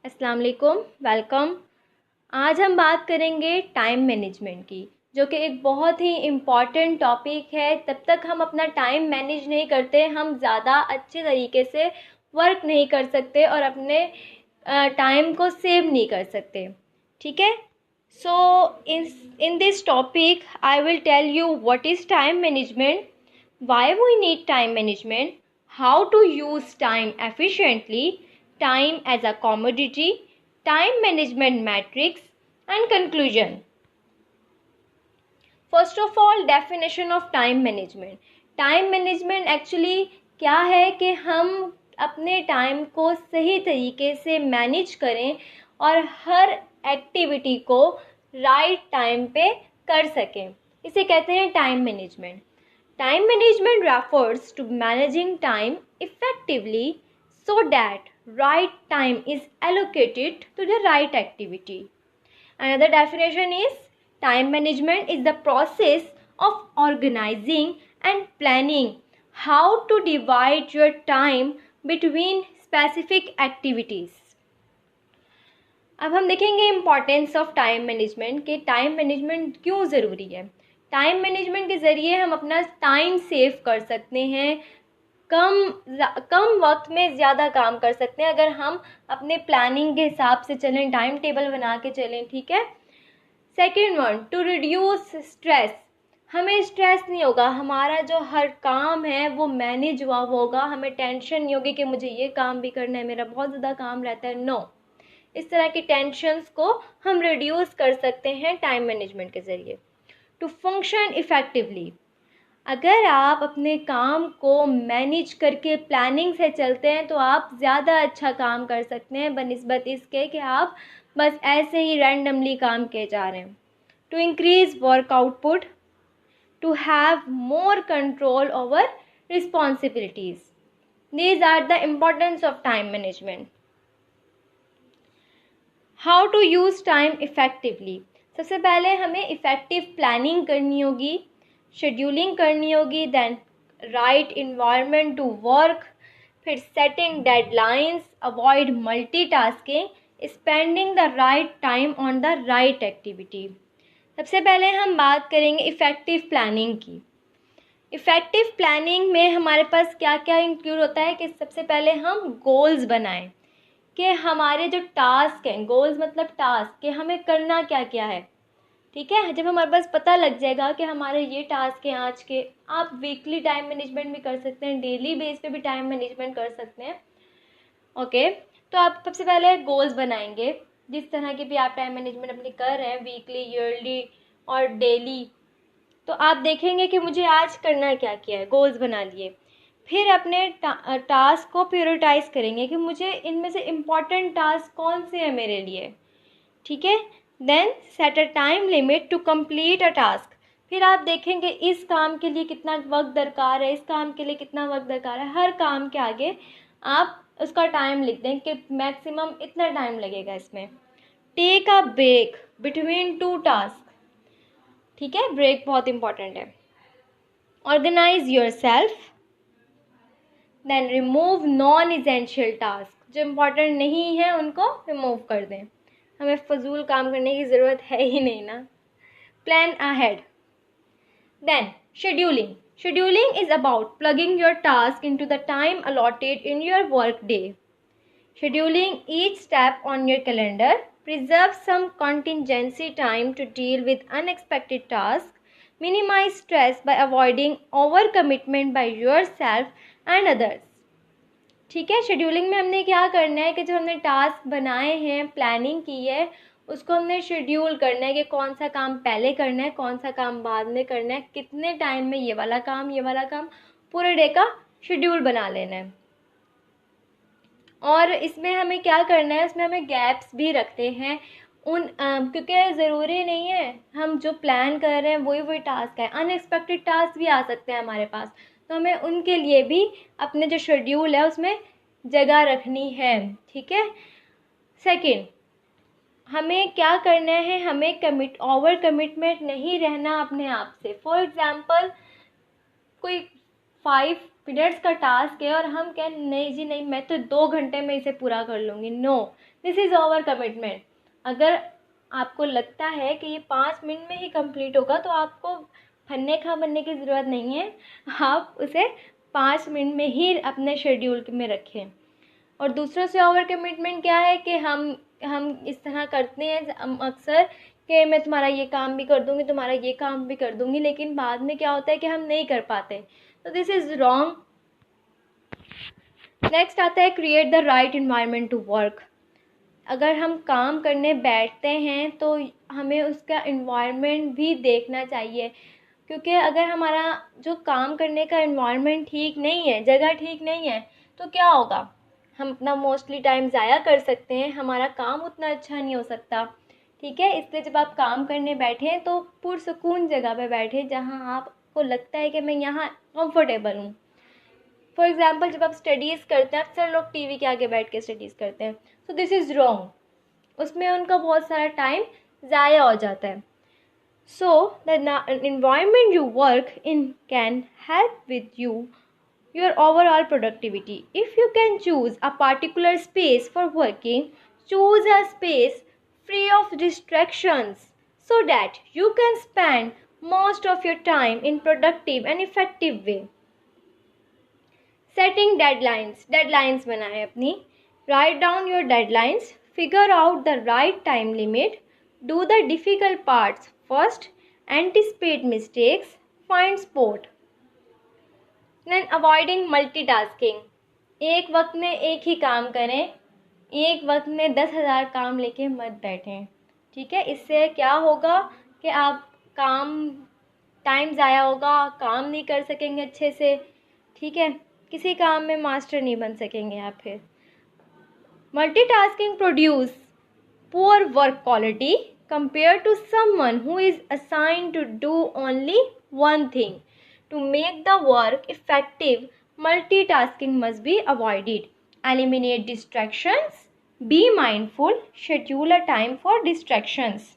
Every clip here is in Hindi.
अस्सलाम वालेकुम, वेलकम। आज हम बात करेंगे टाइम मैनेजमेंट की, जो कि एक बहुत ही इम्पॉर्टेंट टॉपिक है। तब तक हम अपना टाइम मैनेज नहीं करते, हम ज़्यादा अच्छे तरीके से वर्क नहीं कर सकते और अपने टाइम को सेव नहीं कर सकते। ठीक है, so in this topic I will tell you what is time management, why we need time management, how to use time efficiently, time as a commodity, time management metrics, and conclusion. First of all, definition of time management. Time management actually क्या है कि हम अपने टाइम को सही तरीके से मैनेज करें और हर एक्टिविटी को राइट टाइम पे कर सकें, इसे कहते हैं time management. Time management refers to managing time effectively so that right time is allocated to the right activity. Another definition is time management is the process of organizing and planning how to divide your time between specific activities. अब हम देखेंगे इम्पॉर्टेंस ऑफ टाइम मैनेजमेंट कि टाइम मैनेजमेंट क्यों ज़रूरी है। टाइम मैनेजमेंट के ज़रिए हम अपना टाइम सेव कर सकते हैं, कम वक्त में ज़्यादा काम कर सकते हैं अगर हम अपने प्लानिंग के हिसाब से चलें, टाइम टेबल बना के चलें। ठीक है। Second one, to reduce stress. हमें स्ट्रेस नहीं होगा, हमारा जो हर काम है वो मैनेज हुआ होगा, हमें टेंशन नहीं होगी कि मुझे ये काम भी करना है, मेरा बहुत ज़्यादा काम रहता है। नो, इस तरह की टेंशन्स को हम रिड्यूस कर सकते हैं टाइम मैनेजमेंट के ज़रिए। टू फंक्शन इफ़ेक्टिवली, अगर आप अपने काम को मैनेज करके प्लानिंग से चलते हैं तो आप ज़्यादा अच्छा काम कर सकते हैं बनिस्बत इसके कि आप बस ऐसे ही रैंडमली काम किए जा रहे हैं। To increase work output, to have more control over responsibilities. These are the importance of time management. How to use time effectively. सबसे पहले हमें इफ़ेक्टिव प्लानिंग करनी होगी, शेड्यूलिंग करनी होगी, then right environment to work, फिर setting deadlines, avoid multitasking, spending the right time on the right activity. सबसे पहले हम बात करेंगे इफ़ेक्टिव प्लानिंग की। इफ़ेक्टिव प्लानिंग में हमारे पास क्या क्या इंक्लूड होता है कि सबसे पहले हम गोल्स बनाएं कि हमारे जो टास्क हैं, गोल्स मतलब टास्क, कि हमें करना क्या क्या है। ठीक है, जब हमारे पास पता लग जाएगा कि हमारे ये टास्क हैं आज के, आप वीकली टाइम मैनेजमेंट भी कर सकते हैं, डेली बेस पे भी टाइम मैनेजमेंट कर सकते हैं। ओके, तो आप सबसे पहले गोल्स बनाएंगे, जिस तरह की भी आप टाइम मैनेजमेंट अपनी कर रहे हैं, वीकली, ईयरली और डेली, तो आप देखेंगे कि मुझे आज करना क्या क्या है, गोल्स बना लिए। फिर अपने टास्क को प्रायोरिटाइज करेंगे कि मुझे इनमें से इम्पॉर्टेंट टास्क कौन से हैं मेरे लिए। ठीक है, then set a time limit to complete a task. फिर आप देखेंगे इस काम के लिए कितना वक्त दरकार है, इस काम के लिए कितना वक्त दरकार है, हर काम के आगे आप उसका टाइम लिख दें कि मैक्सिमम इतना टाइम लगेगा इसमें। Take a break between two task. ठीक है, ब्रेक बहुत इंपॉर्टेंट है। Organise yourself, then remove non essential task, जो इम्पॉर्टेंट नहीं है उनको रिमूव कर दें, हमें फजूल काम करने की ज़रूरत है ही नहीं ना। Plan ahead. Then scheduling. Scheduling is about plugging your task into the time allotted in your work day. Scheduling each step on your calendar preserves some contingency time to deal with unexpected tasks, minimize stress by avoiding overcommitment by yourself and others. ठीक है, शेड्यूलिंग में हमने क्या करना है कि जो हमने टास्क बनाए हैं, प्लानिंग की है, उसको हमने शेड्यूल करना है कि कौन सा काम पहले करना है, कौन सा काम बाद में करना है, कितने टाइम में ये वाला काम, पूरे डे का शेड्यूल बना लेना है। और इसमें हमें क्या करना है, उसमें हमें गैप्स भी रखते हैं क्योंकि ज़रूरी नहीं है हम जो प्लान कर रहे हैं वही टास्क है, अनएक्सपेक्टेड टास्क भी आ सकते हैं हमारे पास, तो हमें उनके लिए भी अपने जो शेड्यूल है उसमें जगह रखनी है। ठीक है। सेकंड, हमें क्या करना है, हमें ओवर कमिटमेंट नहीं रहना अपने आप से। फॉर एग्ज़ाम्पल, कोई 5 पीरियड्स का टास्क है और हम कहें नहीं जी नहीं, मैं तो 2 घंटे में इसे पूरा कर लूँगी। No, this is over commitment. अगर आपको लगता है कि ये 5 मिनट में ही कंप्लीट होगा तो आपको फन्ने खा बनने की ज़रूरत नहीं है, आप उसे 5 मिनट में ही अपने शेड्यूल में रखें। और दूसरों से ओवर कमिटमेंट क्या है कि हम इस तरह करते हैं अक्सर कि मैं तुम्हारा ये काम भी कर दूँगी, तुम्हारा ये काम भी कर दूँगी, लेकिन बाद में क्या होता है कि हम नहीं कर पाते। तो दिस इज़ रॉन्ग। नेक्स्ट आता है create the right environment to work. अगर हम काम करने बैठते हैं तो हमें उसका इन्वायरमेंट भी देखना चाहिए, क्योंकि अगर हमारा जो काम करने का इन्वायरमेंट ठीक नहीं है, जगह ठीक नहीं है, तो क्या होगा, हम अपना मोस्टली टाइम ज़ाया कर सकते हैं, हमारा काम उतना अच्छा नहीं हो सकता। ठीक है, इसलिए जब आप काम करने बैठें तो पुरसुकून जगह पे बैठें जहाँ आपको लगता है कि मैं यहाँ कंफर्टेबल हूँ। फॉर एग्ज़ाम्पल जब आप स्टडीज़ करते हैं, अक्सर लोग टीवी के आगे बैठ के स्टडीज़ करते हैं, सो दिस इज़ रॉन्ग। उसमें उनका बहुत सारा टाइम ज़ाया हो जाता है। So, the environment you work in can help with your overall productivity. If you can choose a particular space for working, choose a space free of distractions so that you can spend most of your time in productive and effective way. Setting deadlines बनाएं अपनी. Write down your deadlines, figure out the right time limit, do the difficult parts first, anticipate mistakes, find support. Then avoiding multitasking. एक वक्त में एक ही काम करें, एक वक्त में 10,000 काम लेके मत बैठें। ठीक है, इससे क्या होगा कि आप टाइम ज़ाया होगा, काम नहीं कर सकेंगे अच्छे से। ठीक है, किसी काम में मास्टर नहीं बन सकेंगे आप फिर। Multitasking produce poor work quality compared to someone who is assigned to do only one thing. To make the work effective, multitasking must be avoided. Eliminate distractions. Be mindful. Schedule a time for distractions.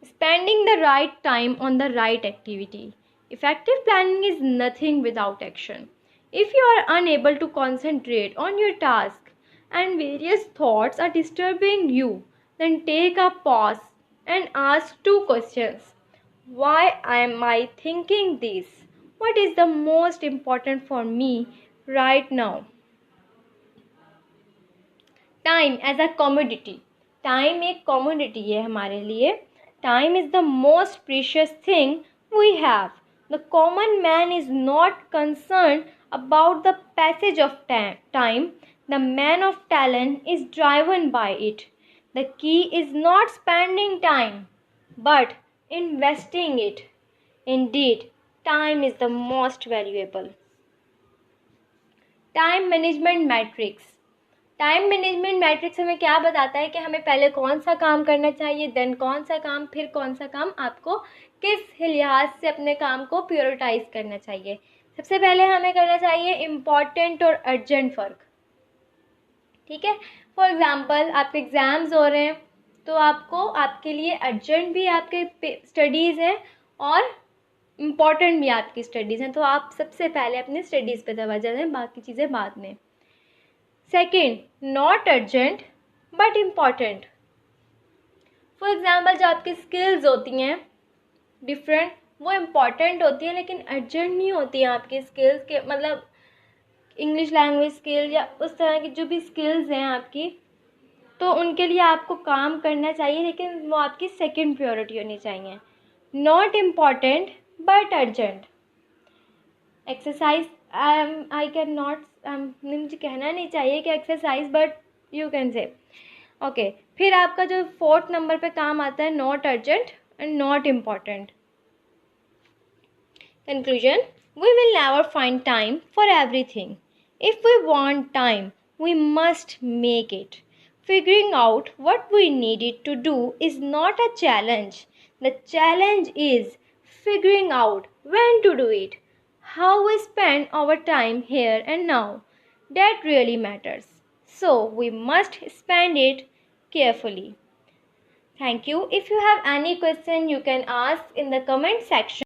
Spending the right time on the right activity. Effective planning is nothing without action. If you are unable to concentrate on your task and various thoughts are disturbing you, then take a pause and ask 2 questions. Why am I thinking this? What is the most important for me right now? Time as a commodity. Time एक commodity है हमारे लिए. Time is the most precious thing we have. The common man is not concerned about the passage of time. The man of talent is driven by it. The key is not spending time, but investing it. Indeed, time is the most valuable. Time management matrix. Time management matrix हमें क्या बताता है कि हमें पहले कौन सा काम करना चाहिए, देन कौन सा काम, फिर कौन सा काम, आपको किस लिहाज से अपने काम को प्रायोरिटाइज करना चाहिए। सबसे पहले हमें करना चाहिए इम्पॉर्टेंट और अर्जेंट फ़र्क। ठीक है, फॉर एग्ज़ाम्पल आपके एग्ज़ाम्स हो रहे हैं तो आपको आपके लिए अर्जेंट भी आपके स्टडीज़ हैं और इम्पॉर्टेंट भी आपकी स्टडीज़ हैं, तो आप सबसे पहले अपनी स्टडीज़ पे तवज्जो दें, बाकी चीज़ें बाद में। Second, not urgent but important. For example जो आपकी स्किल्स होती हैं डिफरेंट, वो इम्पॉर्टेंट होती हैं लेकिन अर्जेंट नहीं होती हैं आपकी स्किल्स के, मतलब इंग्लिश लैंग्वेज स्किल या उस तरह की जो भी स्किल्स हैं आपकी, तो उनके लिए आपको काम करना चाहिए लेकिन वो आपकी सेकंड प्रायोरिटी होनी चाहिए। Not important but urgent. Exercise, I can not, मुझे कहना नहीं चाहिए कि exercise, but you can say okay. फिर आपका जो 4th नंबर पे काम आता है not urgent and not important. Conclusion, we will never find time for everything. If we want time, we must make it. Figuring out what we needed to do is not a challenge. The challenge is figuring out when to do it. How we spend our time here and now, that really matters. So we must spend it carefully. Thank you. If you have any question, you can ask in the comment section.